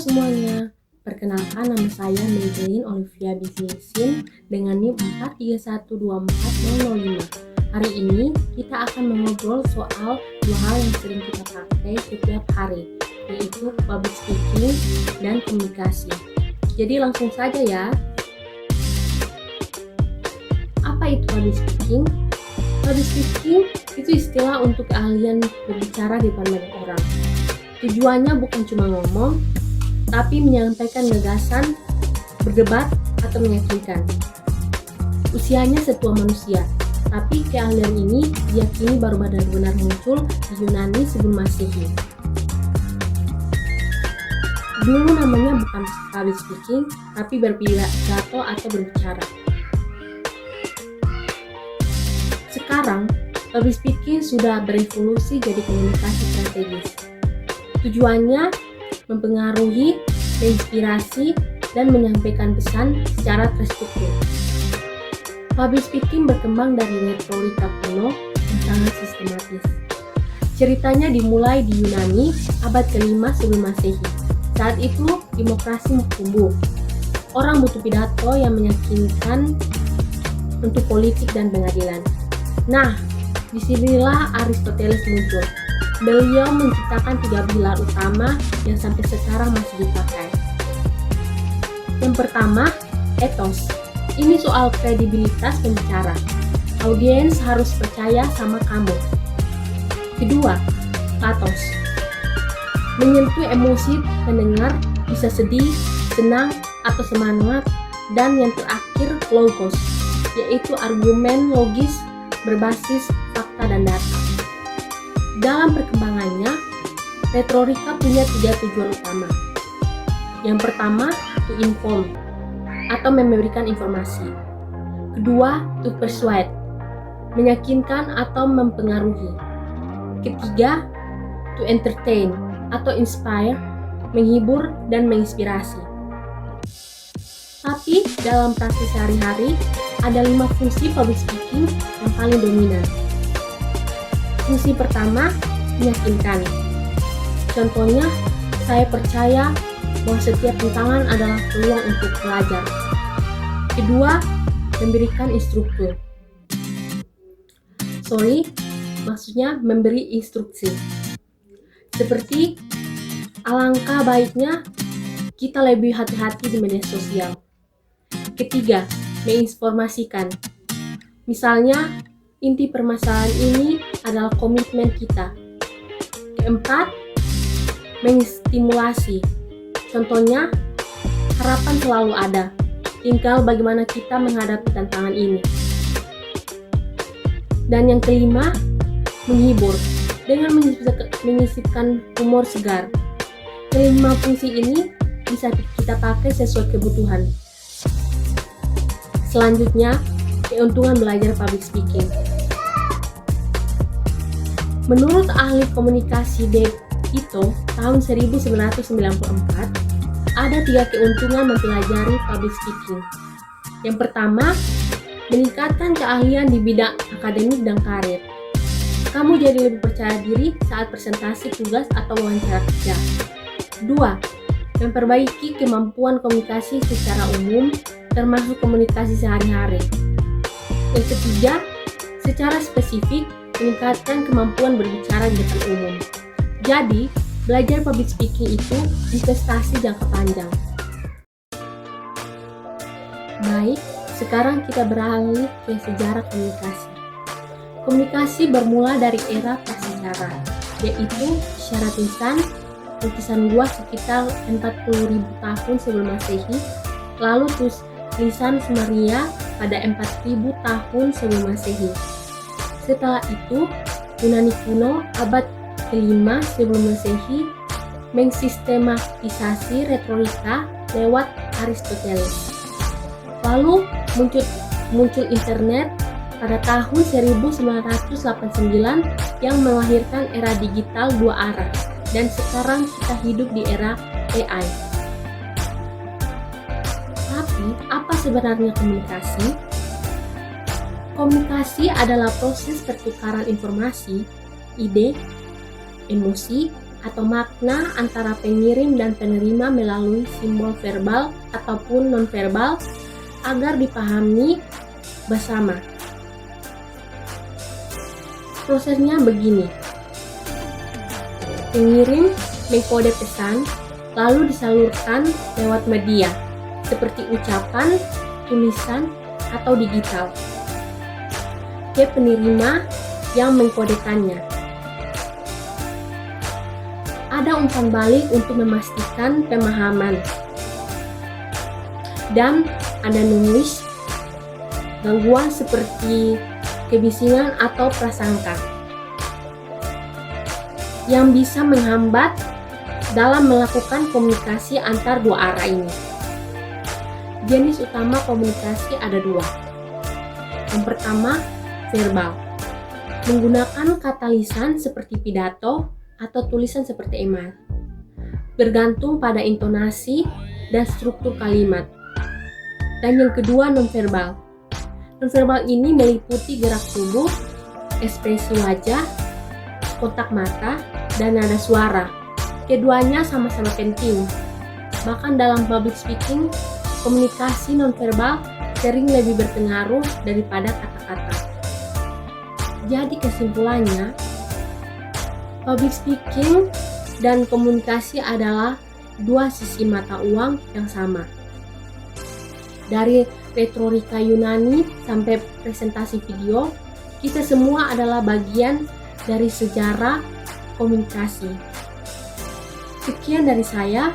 semuanya, perkenalkan nama saya Maybelline Olivia Bisnisin dengan NIM 431240005. Hari ini kita akan mengobrol soal dua hal yang sering kita pakai setiap hari, yaitu public speaking dan komunikasi. Jadi langsung saja ya. Apa itu public speaking? Public speaking itu istilah untuk keahlian berbicara di depan banyak orang. Tujuannya bukan cuma ngomong, tapi menyampaikan gagasan, berdebat, atau meyakinkan. Usianya setua manusia, tapi keahlian ini diyakini baru benar-benar muncul di Yunani sebelum Masehi. Dulu namanya bukan public speaking, tapi berpidato atau berbicara. Sekarang, public speaking sudah berevolusi jadi komunikasi strategis. Tujuannya mempengaruhi, menginspirasi, dan menyampaikan pesan secara terstruktur. Public speaking berkembang dari retorika kuno yang sangat sistematis. Ceritanya dimulai di Yunani abad ke-5 sebelum Masehi. Saat itu, demokrasi tumbuh. Orang butuh pidato yang meyakinkan untuk politik dan pengadilan. Nah, disinilah Aristoteles muncul. Beliau menciptakan 3 pilar utama yang sampai sekarang masih dipakai. Yang pertama, ethos. Ini soal kredibilitas pembicara. Audiens harus percaya sama kamu. Kedua, pathos. Menyentuh emosi pendengar, bisa sedih, senang, atau semangat. Dan yang terakhir, logos, yaitu argumen logis berbasis fakta dan data. Dalam perkembangannya, retorika punya 3 tujuan utama. Yang pertama, to inform, atau memberikan informasi. Kedua, to persuade, meyakinkan atau mempengaruhi. Ketiga, to entertain, atau inspire, menghibur dan menginspirasi. Tapi, dalam praktik sehari-hari, ada 5 fungsi public speaking yang paling dominan. Fungsi pertama, meyakinkan. Contohnya, saya percaya bahwa setiap rintangan adalah peluang untuk belajar. Kedua, memberikan instruktur. Maksudnya memberi instruksi. Seperti, alangkah baiknya kita lebih hati-hati di media sosial. Ketiga, menginformasikan. Misalnya, inti permasalahan ini adalah komitmen kita. Keempat, menstimulasi. Contohnya, harapan selalu ada. Tinggal bagaimana kita menghadapi tantangan ini. Dan yang kelima, menghibur dengan menyisipkan humor segar. Kelima fungsi ini bisa kita pakai sesuai kebutuhan. Selanjutnya, keuntungan belajar public speaking. Menurut ahli komunikasi Dave Ito tahun 1994, ada 3 keuntungan mempelajari public speaking. Yang pertama, meningkatkan keahlian di bidang akademik dan karir. Kamu jadi lebih percaya diri saat presentasi tugas atau wawancara kerja. 2. Memperbaiki kemampuan komunikasi secara umum, termasuk komunikasi sehari-hari. Yang ketiga, secara spesifik, meningkatkan kemampuan berbicara di depan umum. Jadi, belajar public speaking itu investasi jangka panjang. Baik, sekarang kita beralih ke sejarah komunikasi. Komunikasi bermula dari era prasejarah, yaitu syarat tulisan gua sekitar 40.000 tahun sebelum Masehi, lalu tulisan Sumeria pada 4.000 tahun sebelum Masehi. Setelah itu, Yunani kuno abad ke-5 sebelum Masehi mensistematisasi retorika lewat Aristoteles. Lalu muncul internet pada tahun 1989 yang melahirkan era digital 2 arah, dan sekarang kita hidup di era AI. Tapi, apa sebenarnya komunikasi? Komunikasi adalah proses pertukaran informasi, ide, emosi, atau makna antara pengirim dan penerima melalui simbol verbal ataupun nonverbal agar dipahami bersama. Prosesnya begini. Pengirim mengkode pesan lalu disalurkan lewat media seperti ucapan, tulisan, atau digital ke penerima yang mengkodekannya. Ada umpan balik untuk memastikan pemahaman, dan ada noise, gangguan seperti kebisingan atau prasangka yang bisa menghambat dalam melakukan komunikasi antar dua arah ini. Jenis utama komunikasi ada dua. Yang pertama, verbal. Menggunakan kata lisan seperti pidato atau tulisan seperti email. Bergantung pada intonasi dan struktur kalimat. Dan yang kedua, nonverbal. Nonverbal ini meliputi gerak tubuh, ekspresi wajah, kontak mata, dan nada suara. Keduanya sama-sama penting. Bahkan dalam public speaking, komunikasi nonverbal sering lebih berpengaruh daripada kata-kata. Jadi kesimpulannya, public speaking dan komunikasi adalah dua sisi mata uang yang sama. Dari retorika Yunani sampai presentasi video, kita semua adalah bagian dari sejarah komunikasi. Sekian dari saya.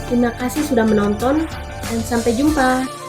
Terima kasih sudah menonton dan sampai jumpa.